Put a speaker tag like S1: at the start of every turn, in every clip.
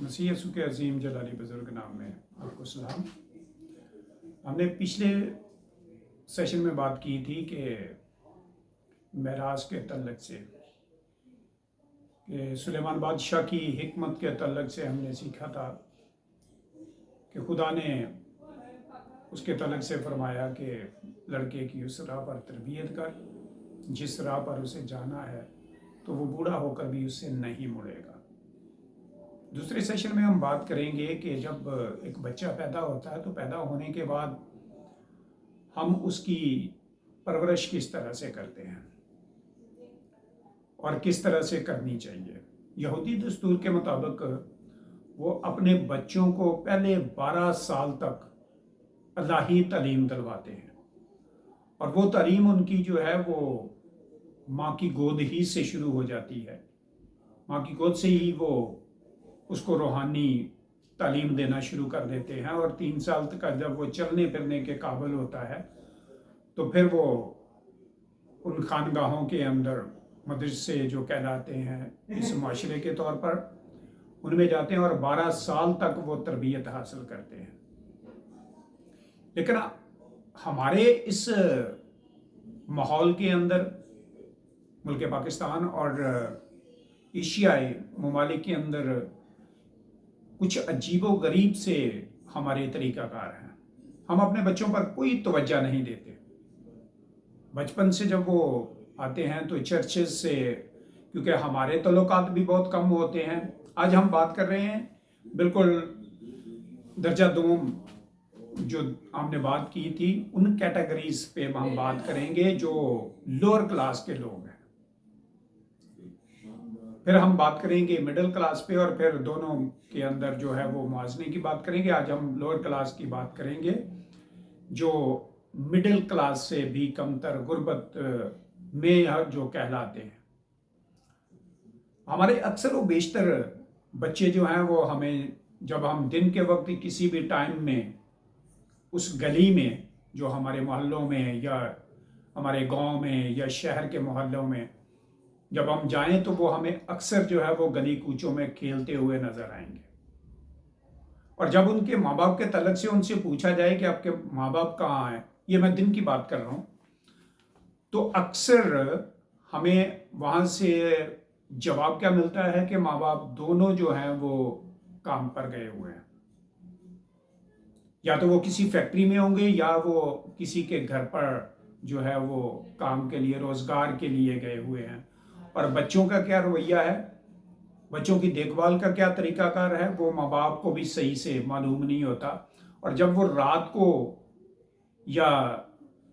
S1: मसीह यसू के अजीम जलाली बुजुर्ग नाम में आपको सलाम। हमने पिछले सेशन में बात की थी कि मेराज के तल्लक से, कि सुलेमान बादशाह की हिकमत के तल्लक से हमने सीखा था कि खुदा ने उसके तल्लक से फरमाया कि लड़के की उस राह पर तरबियत कर जिस राह पर उसे जाना है, तो वो बूढ़ा होकर भी उससे नहीं मुड़ेगा। दूसरे सेशन में हम बात करेंगे कि जब एक बच्चा पैदा होता है तो पैदा होने के बाद हम उसकी परवरिश किस तरह से करते हैं और किस तरह से करनी चाहिए। यहूदी दस्तूर के मुताबिक वो अपने बच्चों को पहले 12 साल तक इलाही तालीम दिलवाते हैं, और वो तालीम उनकी जो है वो माँ की गोद ही से शुरू हो जाती है। माँ की गोद से ही वो उसको रूहानी तालीम देना शुरू कर देते हैं, और 3 साल तक जब वो चलने फिरने के काबिल होता है तो फिर वो उन खानगाहों के अंदर मदरसे जो कहलाते हैं इस माशरे के तौर पर उनमें जाते हैं और 12 साल तक वो तरबियत हासिल करते हैं। लेकिन हमारे इस माहौल के अंदर मुल्क पाकिस्तान और एशियाई ममालिक के अंदर कुछ अजीबो गरीब से हमारे तरीक़ाकार हैं। हम अपने बच्चों पर कोई तवज्जो नहीं देते। बचपन से जब वो आते हैं तो चर्चेज से, क्योंकि हमारे तल्लुकात भी बहुत कम होते हैं। आज हम बात कर रहे हैं बिल्कुल दर्जा दोम जो हमने बात की थी उन कैटेगरीज पे हम बात करेंगे जो लोअर क्लास के लोग हैं। फिर हम बात करेंगे मिडिल क्लास पे, और फिर दोनों के अंदर जो है वो मुआवजे की बात करेंगे। आज हम लोअर क्लास की बात करेंगे जो मिडिल क्लास से भी कमतर गुर्बत में जो कहलाते हैं। हमारे अक्सर व बेशतर बच्चे जो हैं वो हमें, जब हम दिन के वक्त किसी भी टाइम में उस गली में जो हमारे मोहल्लों में या हमारे गांव में या शहर के मोहल्लों में जब हम जाएं तो वो हमें अक्सर जो है वो गली कूचों में खेलते हुए नजर आएंगे। और जब उनके माँ बाप के तलक से उनसे पूछा जाए कि आपके माँ बाप कहाँ हैं, ये मैं दिन की बात कर रहा हूँ, तो अक्सर हमें वहाँ से जवाब क्या मिलता है कि माँ बाप दोनों जो हैं वो काम पर गए हुए हैं। या तो वो किसी फैक्ट्री में होंगे या वो किसी के घर पर जो है वो काम के लिए, रोजगार के लिए गए हुए हैं। और बच्चों का क्या रवैया है, बच्चों की देखभाल का क्या तरीकाकार है, वो माँ बाप को भी सही से मालूम नहीं होता। और जब वो रात को या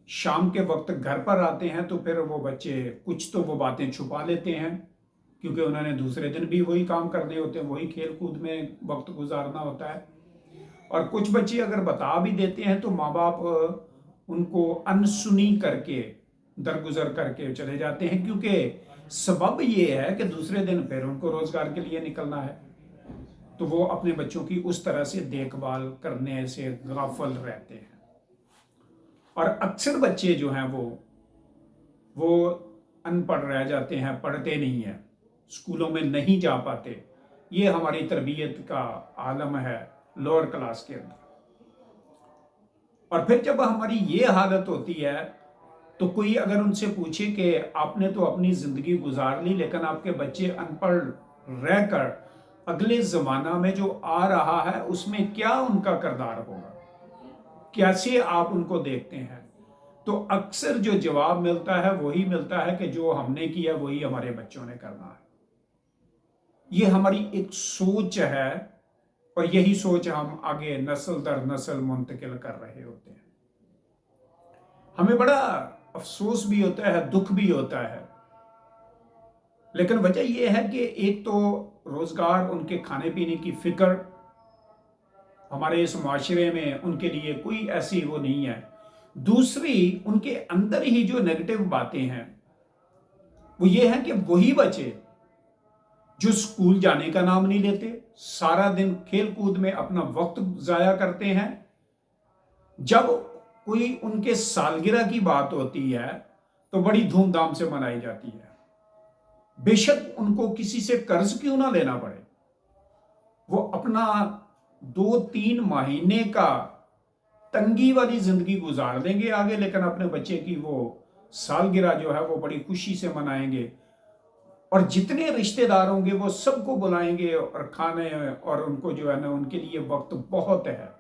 S1: शाम के वक्त घर पर आते हैं तो फिर वो बच्चे कुछ तो वो बातें छुपा लेते हैं, क्योंकि उन्होंने दूसरे दिन भी वही काम करने होते हैं, वही खेल कूद में वक्त गुजारना होता है। और कुछ बच्चे अगर बता भी देते हैं तो माँ बाप उनको अनसुनी करके दरगुजर करके चले जाते हैं, क्योंकि सबब ये है कि दूसरे दिन फिर उनको रोजगार के लिए निकलना है। तो वो अपने बच्चों की उस तरह से देखभाल करने से गाफिल रहते हैं। और अक्सर बच्चे जो हैं वो अनपढ़ रह जाते हैं, पढ़ते नहीं हैं, स्कूलों में नहीं जा पाते। ये हमारी तरबियत का आलम है लोअर क्लास के अंदर। और फिर जब हमारी ये हालत होती है तो कोई अगर उनसे पूछे कि आपने तो अपनी जिंदगी गुजार ली, लेकिन आपके बच्चे अनपढ़ रहकर अगले जमाना में जो आ रहा है उसमें क्या उनका किरदार होगा, कैसे आप उनको देखते हैं, तो अक्सर जो जवाब मिलता है वही मिलता है कि जो हमने किया वही हमारे बच्चों ने करना है। ये हमारी एक सोच है, और यही सोच हम आगे नस्ल दर नस्ल मुंतकिल कर रहे होते हैं। हमें बड़ा अफसोस भी होता है, दुख भी होता है, लेकिन वजह यह है कि एक तो रोजगार, उनके खाने पीने की फिक्र हमारे इस माशरे में उनके लिए कोई ऐसी वो नहीं है। दूसरी, उनके अंदर ही जो नेगेटिव बातें हैं वो ये है कि वही बच्चे जो स्कूल जाने का नाम नहीं लेते, सारा दिन खेल कूद में अपना वक्त जाया करते हैं, जब कोई उनके सालगिरह की बात होती है तो बड़ी धूमधाम से मनाई जाती है। बेशक उनको किसी से कर्ज क्यों ना लेना पड़े, वो अपने अपना 2-3 महीने का तंगी वाली जिंदगी गुजार देंगे आगे, लेकिन अपने बच्चे की वो सालगिरह जो है वो बड़ी खुशी से मनाएंगे, और जितने रिश्तेदार होंगे वो सबको बुलाएंगे और खाने, और उनको जो है ना उनके लिए वक्त बहुत है।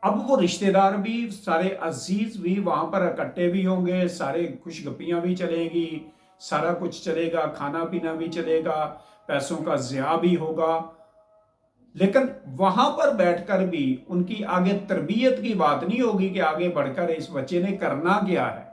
S1: अब वो रिश्तेदार भी, सारे अजीज भी वहां पर इकट्ठे भी होंगे, सारे खुशगपियां भी चलेंगी, सारा कुछ चलेगा, खाना पीना भी चलेगा, पैसों का ज़िया भी होगा। लेकिन वहां पर बैठकर भी उनकी आगे तरबियत की बात नहीं होगी कि आगे बढ़कर इस बच्चे ने करना क्या है।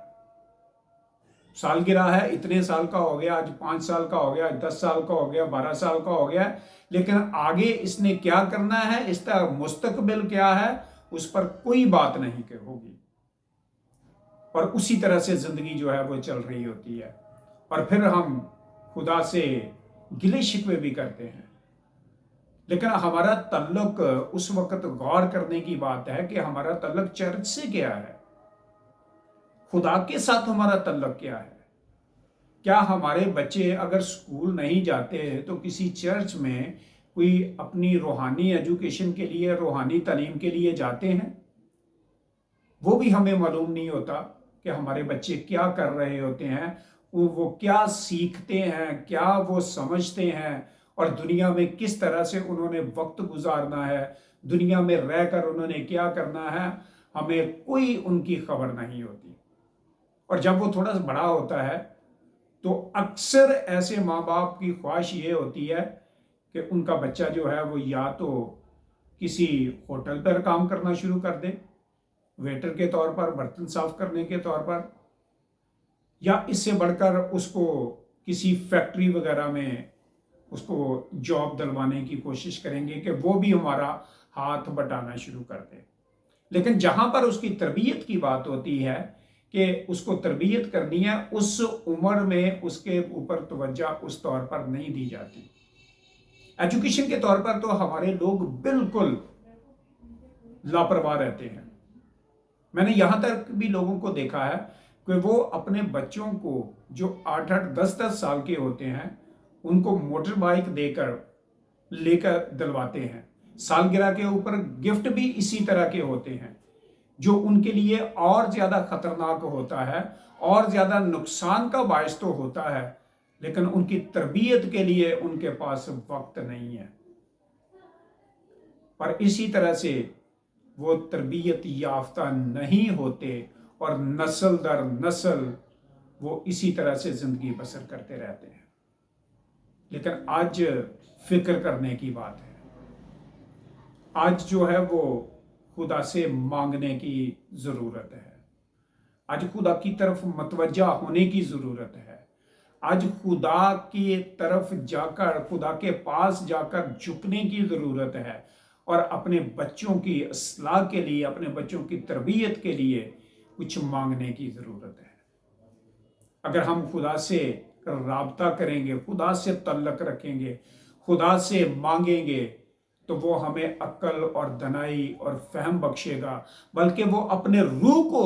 S1: सालगिरह है, इतने साल का हो गया, आज 5 साल का हो गया, 10 साल का हो गया, 12 साल का हो गया, लेकिन आगे इसने क्या करना है, इसका मुस्तकबिल क्या है, उस पर कोई बात नहीं होगी। और उसी तरह से जिंदगी जो है वो चल रही होती है, और फिर हम खुदा से गिले शिकवे भी करते हैं। लेकिन हमारा तल्लुक उस वक्त गौर करने की बात है कि हमारा तल्लुक चर्च से क्या है, खुदा के साथ हमारा तल्लुक क्या है। क्या हमारे बच्चे अगर स्कूल नहीं जाते तो किसी चर्च में कोई अपनी रूहानी एजुकेशन के लिए, रूहानी तालीम के लिए जाते हैं? वो भी हमें मालूम नहीं होता कि हमारे बच्चे क्या कर रहे होते हैं, वो क्या सीखते हैं, क्या वो समझते हैं, और दुनिया में किस तरह से उन्होंने वक्त गुजारना है, दुनिया में रहकर उन्होंने क्या करना है, हमें कोई उनकी खबर नहीं होती। और जब वो थोड़ा सा बड़ा होता है तो अक्सर ऐसे माँ बाप की ख्वाहिश ये होती है कि उनका बच्चा जो है वो या तो किसी होटल पर काम करना शुरू कर दे, वेटर के तौर पर, बर्तन साफ करने के तौर पर, या इससे बढ़कर उसको किसी फैक्ट्री वगैरह में उसको जॉब दिलवाने की कोशिश करेंगे कि वो भी हमारा हाथ बटाना शुरू कर दे। लेकिन जहां पर उसकी तरबियत की बात होती है कि उसको तरबियत करनी है, उस उम्र में उसके ऊपर तवज्जो उस तौर पर नहीं दी जाती। एजुकेशन के तौर पर तो हमारे लोग बिल्कुल लापरवाह रहते हैं। मैंने यहां तक भी लोगों को देखा है कि वो अपने बच्चों को जो 8-8, 10-10 साल के होते हैं उनको मोटर बाइक देकर लेकर दिलवाते हैं। सालगिरह के ऊपर गिफ्ट भी इसी तरह के होते हैं जो उनके लिए और ज्यादा खतरनाक होता है, और ज्यादा नुकसान का बायस तो होता है, लेकिन उनकी तरबियत के लिए उनके पास वक्त नहीं है। पर इसी तरह से वो तरबियत याफ्ता नहीं होते और नस्ल दर नस्ल वो इसी तरह से जिंदगी बसर करते रहते हैं। लेकिन आज फिक्र करने की बात है, आज जो है वो खुदा से मांगने की जरूरत है, आज खुदा की तरफ मतवज्जा होने की जरूरत है, आज खुदा की तरफ जाकर, खुदा के पास जाकर झुकने की जरूरत है, और अपने बच्चों की इस्लाह के लिए, अपने बच्चों की तरबियत के लिए कुछ मांगने की जरूरत है। अगर हम खुदा से राब्ता करेंगे, खुदा से तल्लक रखेंगे, खुदा से मांगेंगे, तो वो हमें अक्ल और दनाई और फहम बख्शेगा, बल्कि वो अपने रूह को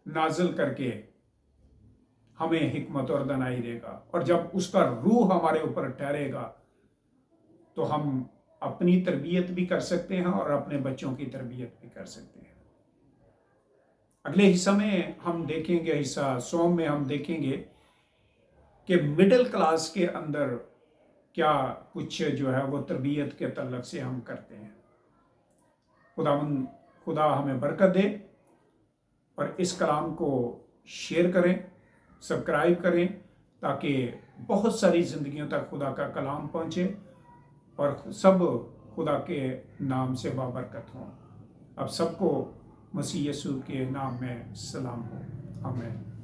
S1: नाजिल करके हमें हिकमत और दनाई देगा। और जब उसका रूह हमारे ऊपर ठहरेगा तो हम अपनी तरबियत भी कर सकते हैं और अपने बच्चों की तरबियत भी कर सकते हैं। अगले हिस्सा में हम देखेंगे, हिस्सा 100 में हम देखेंगे कि मिडिल क्लास के अंदर क्या कुछ जो है वो तरबियत के तल्लक से हम करते हैं। खुदा हमें बरकत दे, और इस कलाम को शेयर करें, सब्सक्राइब करें, ताकि बहुत सारी जिंदगियों तक खुदा का कलाम पहुंचे और सब खुदा के नाम से बाबरकत हों। अब सबको मसीह यीशु के नाम में सलाम हो। आमीन।